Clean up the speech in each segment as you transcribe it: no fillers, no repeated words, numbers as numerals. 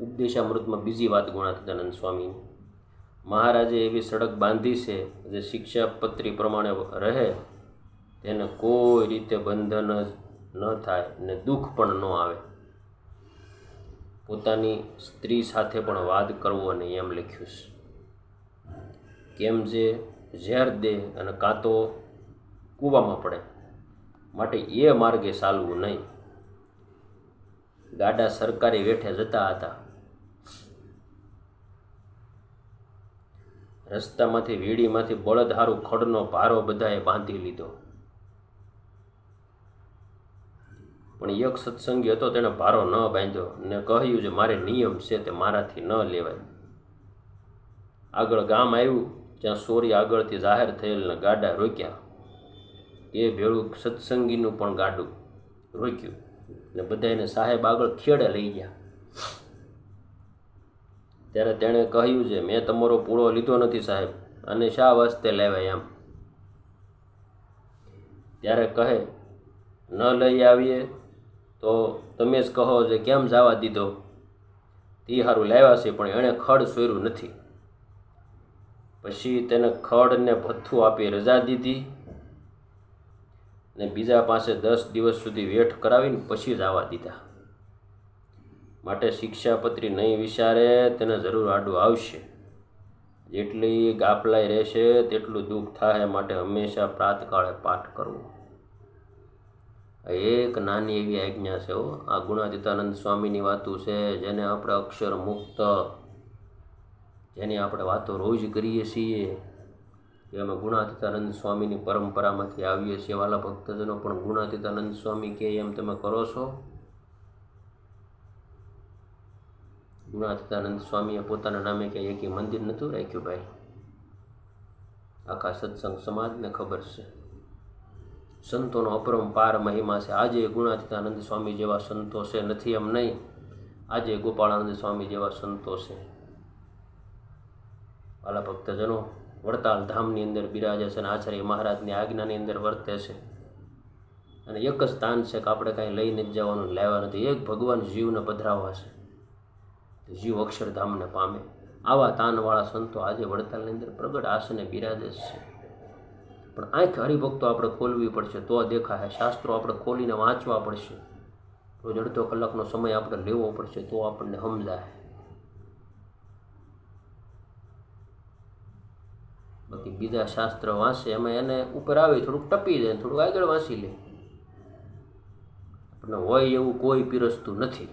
ઉપદેશામૃતમાં બીજી વાત ગુણાતીતાનંદ સ્વામીની, મહારાજે એવી સડક બાંધી છે જે શિક્ષાપત્રી પ્રમાણે રહે, તેને કોઈ રીતે બંધન જ ન થાય ને દુઃખ પણ ન આવે. પોતાની સ્ત્રી સાથે પણ વાદ કરવો નહીં એમ લખ્યું છે. કેમ જે ઝેર દે અને કાં તો કૂવામાં પડે, માટે એ માર્ગે ચાલવું નહીં. ગાડા સરકારી વેઠે જતા હતા. રસ્તામાંથી વીડીમાંથી બળદ હારું ખડનો ભારો બધાએ બાંધી લીધો. પણ એક સત્સંગી હતો, તેણે ભારો ન બાંધ્યો ને કહ્યું જે મારે નિયમ છે તે મારાથી ન લેવાય. આગળ ગામ આવ્યું, ત્યાં સોરી આગળથી જાહેર થયેલને ગાડા રોક્યા. એ ભેળું સત્સંગીનું પણ ગાડું રોક્યું ને બધાને સાહેબ આગળ ખેડે લઈ ગયા. ત્યારે તેણે કહ્યું છે, મેં તમારો પૂળો લીધો નથી સાહેબ, અને શા વાસ્તે લેવાય એમ. ત્યારે કહે, ન લઈ આવીએ તો તમે જ કહો જે કેમ જવા દીધો. તે સારું લાવ્યા છે, પણ એણે ખડ સોર્યું નથી. પછી તેને ખડને ભથ્થું આપી રજા દીધી ને બીજા પાસે 10 દિવસ સુધી વેઠ કરાવીને પછી જ આવવા દીધા. માટે શિક્ષાપત્રી નહીં વિચારે તેને જરૂર આડું આવશે. જેટલી ગાફલાઈ રહેશે તેટલું દુઃખ થાય, માટે હંમેશા પ્રાતકાળે પાઠ કરવો. એક નાની એવી આજ્ઞા છે. આ ગુણાતીતાનંદ સ્વામીની વાતો છે, જેને આપણે અક્ષર મુક્ત, જેની આપણે વાતો રોજ કરીએ છીએ, કે અમે ગુણાતીતાનંદ સ્વામીની પરંપરામાંથી આવીએ છીએ. વાલા ભક્તજનો, પણ ગુણાતીતાનંદ સ્વામી કે એમ તમે કરો છો? ગુણાતીતાનંદ સ્વામીએ પોતાના નામે કે એકી મંદિર નહોતું રાખ્યું ભાઈ. આખા સત્સંગ સમાજને ખબર છે. સંતોનો અપરંપાર મહિમા છે. આજે ગુણાતીતાનંદ સ્વામી જેવા સંતો છે, નથી એમ નહીં, આજે ગોપાળાનંદ સ્વામી જેવા સંતો છે. વાલા ભક્તજનો, વડતાલ ધામની અંદર બિરાજે છે અને આચાર્ય મહારાજની આજ્ઞાની અંદર વર્તે છે. અને એક જ સ્થાન છે કે આપણે કાંઈ લઈ નથી જવાનું, લાવ્યા નથી. એક ભગવાન જીવને પધરાવવા છે, જીવ અક્ષરધામને પામે. આવા તાનવાળા સંતો આજે વડતાલની અંદર પ્રગટ આસને બિરાજે છે. પણ આંખ હરિભક્તો આપણે ખોલવી પડશે તો દેખાય. શાસ્ત્રો આપણે ખોલીને વાંચવા પડશે. રોજ અડધો કલાકનો સમય આપણે લેવો પડશે તો આપણને સમજાય. બાકી બીજા શાસ્ત્ર વાંચે એમાં એને ઉપર આવી થોડુંક ટપી જાય, થોડુંક આગળ વાંચી લે. આપણને હોય એવું કોઈ પીરસતું નથી.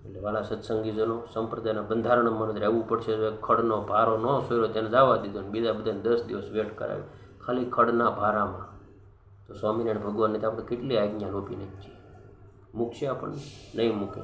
એટલે વાલા સત્સંગીજનો, સંપ્રદાયના બંધારણમાં રહેવું પડશે. ખડનો ભારો ન સોર્યો તેને જવા દીધો ને બીજા બધાને 10 દિવસ વેટ કરાવી, ખાલી ખડના ભારામાં. તો સ્વામિનારાયણ ભગવાનને તો આપણે કેટલી આજ્ઞા લોપી નાખીએ. મૂકશે આપણને? નહીં મૂકે.